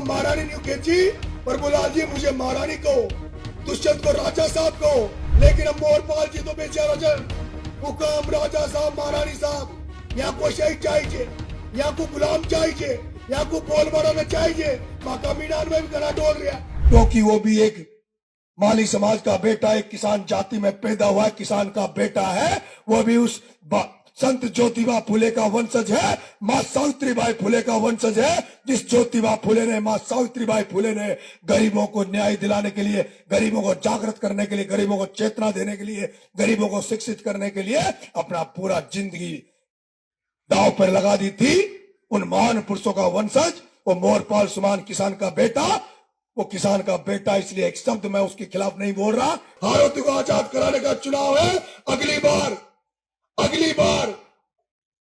महारानी न्यू जी, प्रभुलाल जी मुझे महारानी कहो, दुष्यंत को राजा साहब कहो, लेकिन अब मोरपाल जी तो बेचारा हुक्म राजा साहब महारानी साहब, यहाँ को शहीद चाहिए, यहाँ को गुलाम चाहिए, यहाँ को बोल बढ़ाना चाहिए। माका मीनार में भी गला डोल रहा, क्योंकि वो भी एक माली समाज का बेटा, एक किसान जाति में पैदा हुआ किसान का बेटा है। वो भी उस संत ज्योतिबा फुले का वंशज है, माँ सावित्रीबाई फुले का वंशज है। जिस ज्योतिबा फुले ने, माँ सावित्रीबाई फुले ने गरीबों को न्याय दिलाने के लिए, गरीबों को जागृत करने के लिए, गरीबों को चेतना देने के लिए, गरीबों को शिक्षित करने के लिए अपना पूरा जिंदगी दांव पर लगा दी थी। उन महान पुरुषों का वंशज वो मोरपाल सुमान किसान का बेटा, वो किसान का बेटा, इसलिए एक शब्द मैं उसके खिलाफ नहीं बोल रहा। हारोती को आजाद कराने का चुनाव है, अगली बार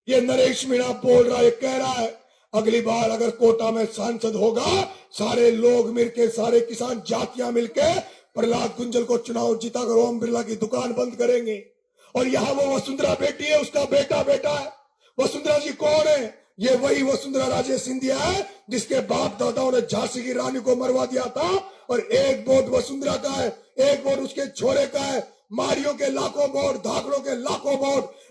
ये नरेश मीणा बोल रहा है, कह रहा है अगली बार अगर कोटा में सांसद होगा, सारे लोग मिलके, सारे किसान जातियां मिलके प्रहलाद गुंजल को चुनाव जीताकर ओम बिरला की दुकान बंद करेंगे। और यहाँ वो वसुंधरा बेटी है, उसका बेटा है। वसुंधरा जी कौन है? ये वही वसुंधरा राजे सिंधिया है जिसके बाप दादाओं ने झांसी की रानी को मरवा दिया था। और एक वोट वसुंधरा का है, एक वोट उसके छोरे का है। मारियों के लाखों वोट, धाकड़ों के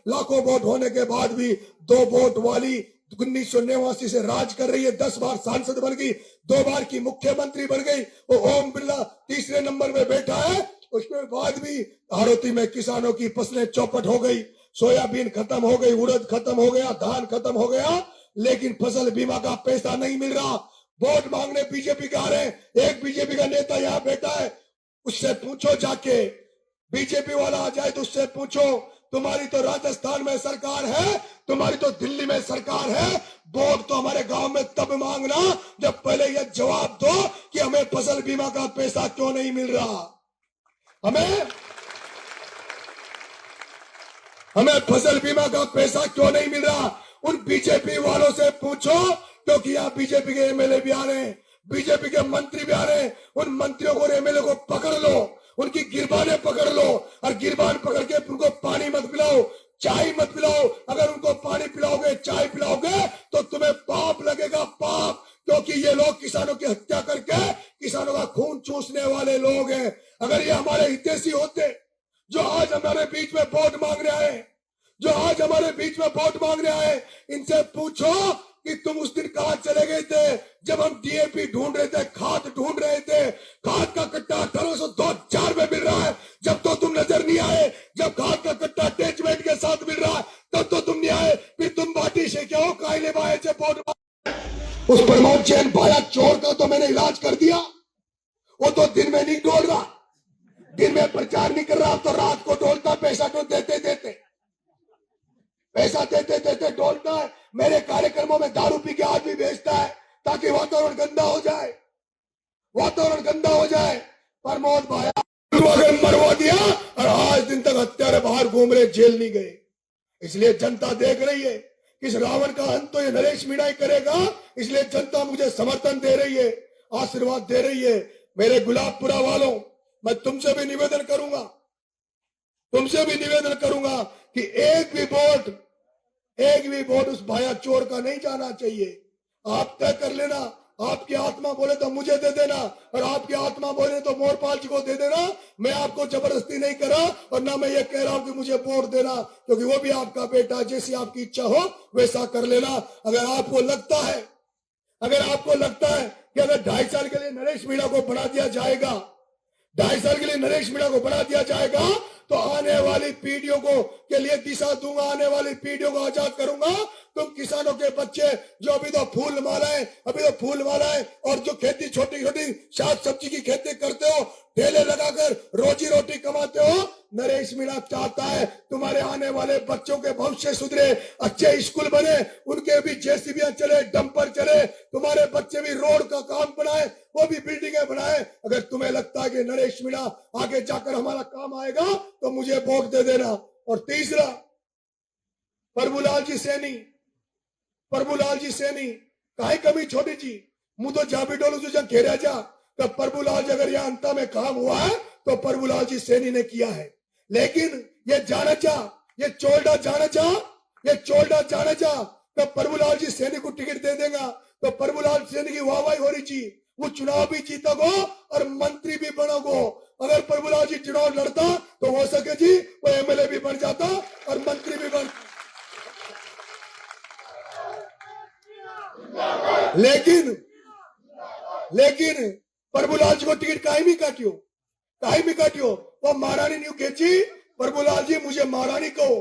लाखों वोट होने के बाद भी 2 वोट वाली 1989 से राज कर रही है, 10 बार सांसद बन गई, 2 बार की मुख्यमंत्री बन गई। वो ओम बिरला तीसरे नंबर में बैठा है। उसके बाद भी हाड़ौती में किसानों की फसलें चौपट हो गई, सोयाबीन खत्म हो गई, उड़द खत्म हो गया, धान खत्म हो गया, लेकिन फसल बीमा का पैसा नहीं मिल रहा। वोट मांगने बीजेपी का आ रहे हैं। एक बीजेपी का नेता यहाँ बैठा है, उससे पूछो जाके, बीजेपी वाला आ जाए तो उससे पूछो, तुम्हारी तो राजस्थान में सरकार है, तुम्हारी तो दिल्ली में सरकार है, वोट तो हमारे गांव में तब मांगना जब पहले यह जवाब दो कि हमें फसल बीमा का पैसा क्यों नहीं मिल रहा। हमें फसल बीमा का पैसा क्यों नहीं मिल रहा। उन बीजेपी वालों से पूछो, क्योंकि यहाँ बीजेपी के एमएलए भी आ रहे हैं, बीजेपी के मंत्री भी आ रहे हैं। उन मंत्रियों को, एमएलए को पकड़ लो, उनकी गिरबाने पकड़ लो, और गिरबान पकड़ के उनको पानी मत पिलाओ, चाय मत पिलाओ। अगर उनको पानी पिलाओगे, चाय पिलाओगे तो तुम्हें पाप लगेगा, पाप। क्योंकि ये लोग किसानों की हत्या करके किसानों का खून चूसने वाले लोग हैं। अगर ये हमारे हितैषी होते, जो आज हमारे बीच में वोट मांगने आए, इनसे पूछो कि तुम उस दिन कहां चले गए थे जब हम डीएपी ढूंढ रहे थे, खाद ढूंढ रहे थे। खाद का कट्टा 1802 में मिल रहा है, जब तो तुम नजर नहीं आए। जब खाद का कट्टा अटैचमेंट के साथ मिल रहा है तब तो तुम नहीं आए। फिर तुम बाटी से क्या हो, कायले बाए से वोट। उस प्रमोद जैन भाया चोर का तो मैंने इलाज कर दिया, वो तो दिन में नहीं डोल रहा, दिन में प्रचार नहीं कर रहा, तो रात को डोलता, पैसा तो देते डोलता है। मेरे कार्यक्रमों में दारू पी के आदमी बेचता है ताकि वातावरण गंदा हो जाए। प्रमोद भाया मरवा दिया और आज दिन तक हत्यारे बाहर घूम रहे, जेल नहीं गए। इसलिए जनता देख रही है कि इस रावण का अंत तो ये नरेश मीणा ही करेगा। इसलिए जनता मुझे समर्थन दे रही है, आशीर्वाद दे रही है। मेरे गुलाबपुरा वालों, मैं तुमसे भी निवेदन करूंगा कि एक भी वोट उस भाया चोर का नहीं जाना चाहिए। आप तय कर लेना, आपकी आत्मा बोले तो मुझे दे देना, और आपकी आत्मा बोले तो मोरपाल जी को दे देना। मैं आपको जबरदस्ती नहीं कर रहा, और ना मैं ये कह रहा हूं कि मुझे वोट देना, क्योंकि वो भी आपका बेटा, जैसी आपकी इच्छा हो वैसा कर लेना। अगर आपको लगता है कि अगर 2.5 साल के लिए नरेश मीणा को बढ़ा दिया जाएगा, 2.5 साल के लिए नरेश मीणा को बढ़ा दिया जाएगा, तो आने वाली पीढ़ियों को के लिए दिशा दूंगा, आने वाली पीढ़ियों को आजाद करूंगा। तुम किसानों के बच्चे जो अभी तो फूल मालाएं और जो खेती छोटी साग सब्जी की खेती करते हो, ठेले लगाकर रोजी रोटी कमाते हो, नरेश मीणा चाहता है तुम्हारे आने वाले बच्चों के भविष्य सुधरे, अच्छे स्कूल बने, उनके भी जेसीबी चले, डंपर चले, तुम्हारे बच्चे भी रोड का काम बनाए, वो भी बिल्डिंगें बनाए। अगर तुम्हें लगता है कि नरेश मीणा आगे जाकर हमारा काम आएगा तो मुझे वोट दे देना। और तीसरा, प्रभुलाल जी सैनी काहे कमी छोटी जी, मुझ तो जा भी डोलू जो घेरा जा। तो प्रभुलाल जी अगर यहाँ अंता में काम हुआ है तो प्रभुलाल जी सैनी ने किया है। लेकिन ये चोलडा जाने जा तो प्रभुलाल जी सैनी को टिकट दे देगा तो प्रभुलाल सेन की वाहवाही हो रही थी, वो चुनाव भी जीतोगो और मंत्री भी बनोगो। अगर प्रभुलाल जी चुनाव लड़ता तो हो सके जी वो एमएलए भी बन जाता और मंत्री भी बन। लेकिन प्रभुलाल जी को टिकट काहे भी काटियो वो महारानी न्यू कहची प्रभुलाल जी मुझे महारानी कहो,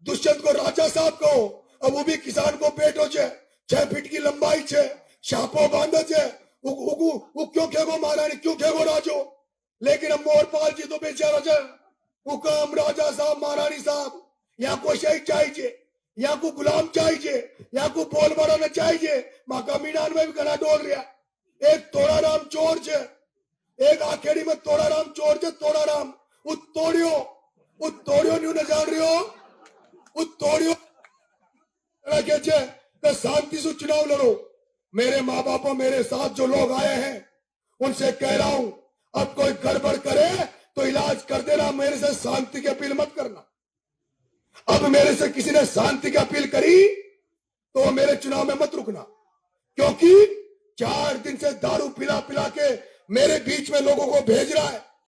दुष्यंत को राजा साहब कहो। अब वो भी किसान को पेटो छे, 6 फीट की लंबाई छे, शापो बांधे छे, वो क्यों खेगो महारानी, क्यों खेगो राजो। लेकिन अब मोरपाल जी तो बेचारा छे, हुकम राजा साहब महारानी साहब, यहाँ को शहीद चाहिए, यहाँ को गुलाम चाहिए, यहाँ को बोल बढ़ाना चाहिए। माका मीनान में भी घना डोल रहा, एक तोड़ाराम चोर छे, एक आखेड़ी में तोड़ाराम चोर छे, तोड़ाराम वो तोड़ियो न्यू न जान रही हो, वो तोड़ियो के शांति से चुनाव लड़ो। मेरे माँ बापों मेरे साथ जो लोग आए हैं उनसे कह रहा हूं, अब कोई गड़बड़ करे तो इलाज कर देना, मेरे से शांति की अपील मत करना। अब मेरे से किसी ने शांति की अपील करी तो मेरे चुनाव में मत रुकना, क्योंकि 4 दिन से दारू पिला के मेरे बीच में लोगों को भेज रहा है।